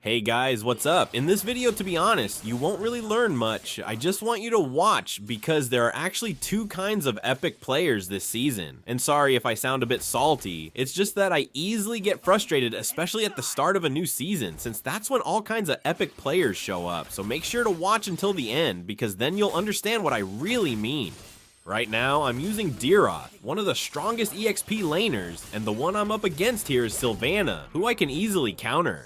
Hey guys, what's up? In this video, to be honest, you won't really learn much. I just want you to watch because there are actually two kinds of epic players this season. And sorry if I sound a bit salty, it's just that I easily get frustrated, especially at the start of a new season, since that's when all kinds of epic players show up. So make sure to watch until the end because then you'll understand what I really mean. Right now, I'm using Deeroth, one of the strongest EXP laners, and the one I'm up against here is Sylvanna, who I can easily counter.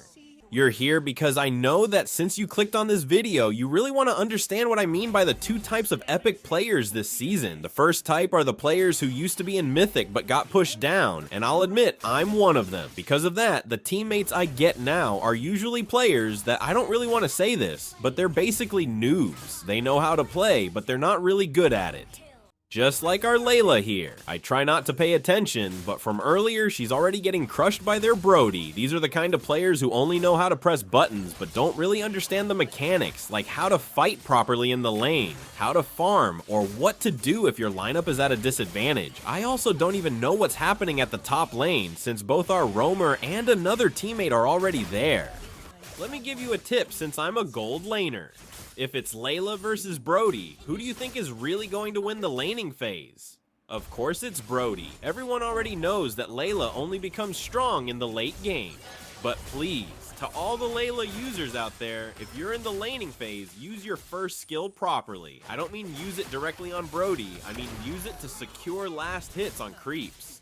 You're here because I know that since you clicked on this video, you really want to understand what I mean by the two types of epic players this season. The first type are the players who used to be in Mythic but got pushed down, and I'll admit, I'm one of them. Because of that, the teammates I get now are usually players that I don't really want to say this, but they're basically noobs. They know how to play, but they're not really good at it. Just like our Layla here. I try not to pay attention, but from earlier, she's already getting crushed by their Brody. These are the kind of players who only know how to press buttons, but don't really understand the mechanics, like how to fight properly in the lane, how to farm, or what to do if your lineup is at a disadvantage. I also don't even know what's happening at the top lane, since both our roamer and another teammate are already there. Let me give you a tip since I'm a gold laner. If it's Layla versus Brody, who do you think is really going to win the laning phase? Of course it's Brody. Everyone already knows that Layla only becomes strong in the late game. But please, to all the Layla users out there, if you're in the laning phase, use your first skill properly. I don't mean use it directly on Brody, I mean use it to secure last hits on creeps.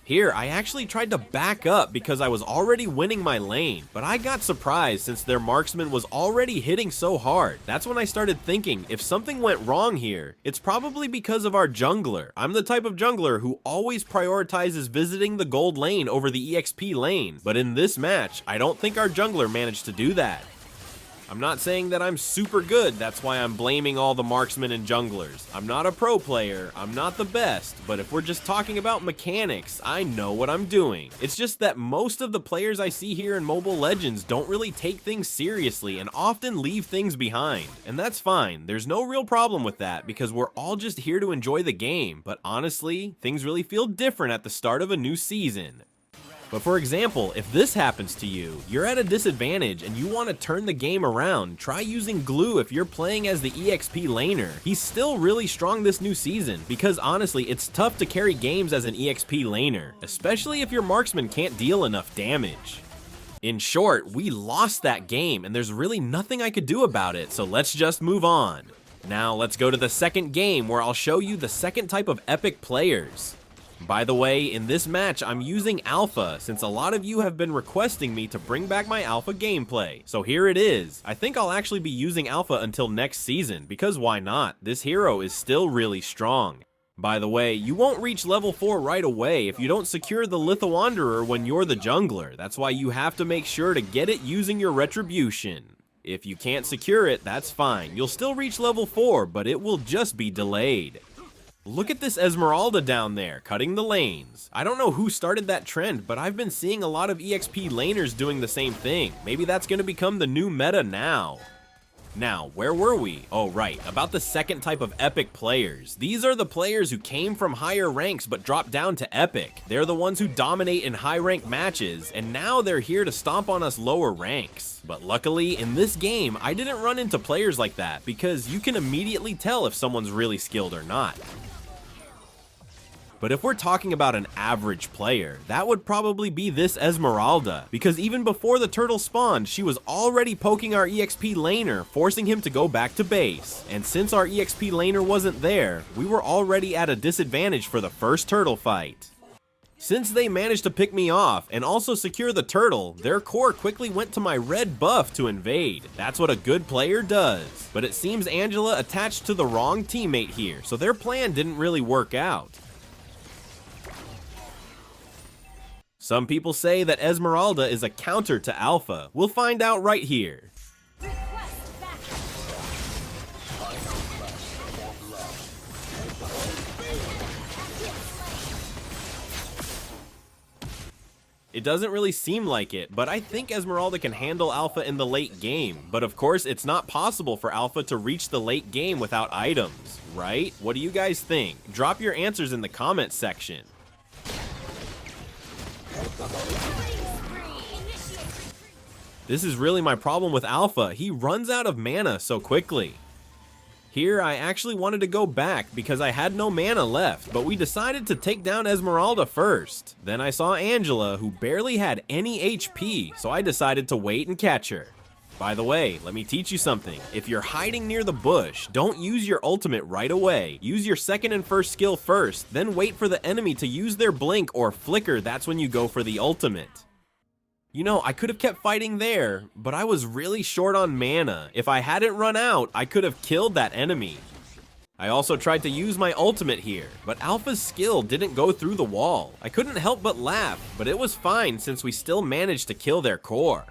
Here, I actually tried to back up because I was already winning my lane, but I got surprised since their marksman was already hitting so hard. That's when I started thinking, if something went wrong here, it's probably because of our jungler. I'm the type of jungler who always prioritizes visiting the gold lane over the EXP lane, but in this match, I don't think our jungler managed to do that. I'm not saying that I'm super good, that's why I'm blaming all the marksmen and junglers. I'm not a pro player, I'm not the best, but if we're just talking about mechanics, I know what I'm doing. It's just that most of the players I see here in Mobile Legends don't really take things seriously and often leave things behind. And that's fine, there's no real problem with that because we're all just here to enjoy the game, but honestly, things really feel different at the start of a new season. But for example, if this happens to you, you're at a disadvantage and you want to turn the game around, try using Glue if you're playing as the EXP laner. He's still really strong this new season, because honestly, it's tough to carry games as an EXP laner, especially if your marksman can't deal enough damage. In short, we lost that game and there's really nothing I could do about it, so let's just move on. Now let's go to the second game where I'll show you the second type of epic players. By the way, in this match, I'm using Alpha, since a lot of you have been requesting me to bring back my Alpha gameplay. So here it is. I think I'll actually be using Alpha until next season, because why not? This hero is still really strong. By the way, you won't reach level 4 right away if you don't secure the Lithowanderer when you're the jungler. That's why you have to make sure to get it using your Retribution. If you can't secure it, that's fine. You'll still reach level 4, but it will just be delayed. Look at this Esmeralda down there, cutting the lanes. I don't know who started that trend, but I've been seeing a lot of EXP laners doing the same thing. Maybe that's going to become the new meta now. Now, where were we? Oh right, about the second type of epic players. These are the players who came from higher ranks but dropped down to epic. They're the ones who dominate in high rank matches, and now they're here to stomp on us lower ranks. But luckily, in this game, I didn't run into players like that, because you can immediately tell if someone's really skilled or not. But if we're talking about an average player, that would probably be this Esmeralda, because even before the turtle spawned, she was already poking our EXP laner, forcing him to go back to base. And since our EXP laner wasn't there, we were already at a disadvantage for the first turtle fight. Since they managed to pick me off and also secure the turtle, their core quickly went to my red buff to invade. That's what a good player does. But it seems Angela attached to the wrong teammate here, so their plan didn't really work out. Some people say that Esmeralda is a counter to Alpha. We'll find out right here. It doesn't really seem like it, but I think Esmeralda can handle Alpha in the late game. But of course, it's not possible for Alpha to reach the late game without items, right? What do you guys think? Drop your answers in the comments section. This is really my problem with Alpha. He runs out of mana so quickly. Here, I actually wanted to go back because I had no mana left, but we decided to take down Esmeralda first. Then I saw Angela, who barely had any HP, so I decided to wait and catch her. By the way, let me teach you something. If you're hiding near the bush, don't use your ultimate right away. Use your second and first skill first, then wait for the enemy to use their blink or flicker. That's when you go for the ultimate. You know, I could have kept fighting there, but I was really short on mana. If I hadn't run out, I could have killed that enemy. I also tried to use my ultimate here, but Alpha's skill didn't go through the wall. I couldn't help but laugh, but it was fine since we still managed to kill their core.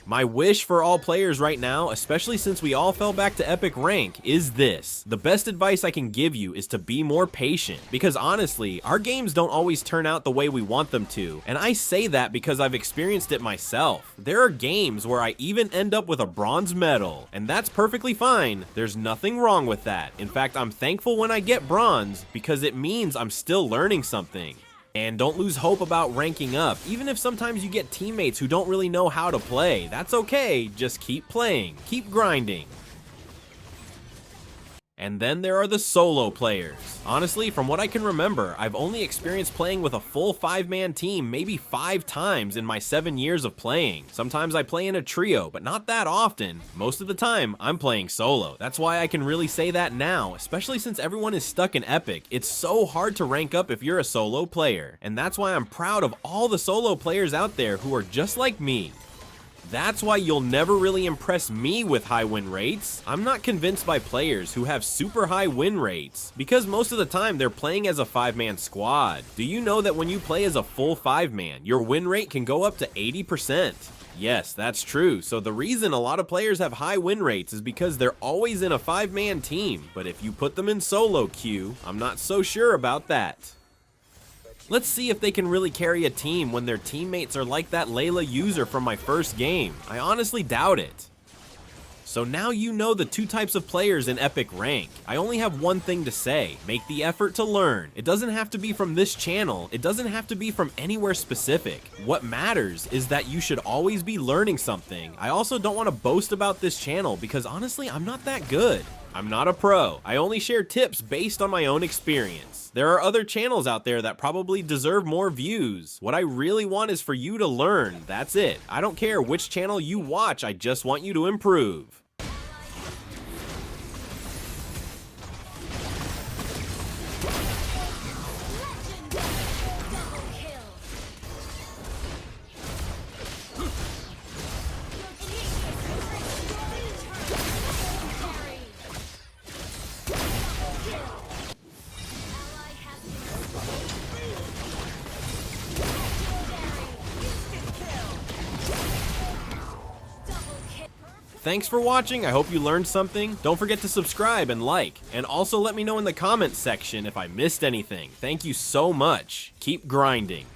My wish for all players right now, especially since we all fell back to epic rank, is this. The best advice I can give you is to be more patient, because honestly, our games don't always turn out the way we want them to, and I say that because I've experienced it myself. There are games where I even end up with a bronze medal, and that's perfectly fine. There's nothing wrong with that. In fact, I'm thankful when I get bronze, because it means I'm still learning something. And don't lose hope about ranking up, even if sometimes you get teammates who don't really know how to play. That's okay, just keep playing, keep grinding. And then there are the solo players. Honestly, from what I can remember, I've only experienced playing with a full 5-man team maybe 5 times in my 7 years of playing. Sometimes I play in a trio, but not that often. Most of the time, I'm playing solo. That's why I can really say that now, especially since everyone is stuck in Epic. It's so hard to rank up if you're a solo player. And that's why I'm proud of all the solo players out there who are just like me. That's why you'll never really impress me with high win rates. I'm not convinced by players who have super high win rates, because most of the time they're playing as a 5-man squad. Do you know that when you play as a full 5-man, your win rate can go up to 80%? Yes, that's true. So the reason a lot of players have high win rates is because they're always in a 5-man team, but if you put them in solo queue, I'm not so sure about that. Let's see if they can really carry a team when their teammates are like that Layla user from my first game. I honestly doubt it. So now you know the 2 types of players in Epic Rank. I only have one thing to say: make the effort to learn. It doesn't have to be from this channel. It doesn't have to be from anywhere specific. What matters is that you should always be learning something. I also don't want to boast about this channel because honestly, I'm not that good. I'm not a pro. I only share tips based on my own experience. There are other channels out there that probably deserve more views. What I really want is for you to learn. That's it. I don't care which channel you watch, I just want you to improve. Thanks for watching, I hope you learned something. Don't forget to subscribe and like, and also let me know in the comments section if I missed anything. Thank you so much. Keep grinding.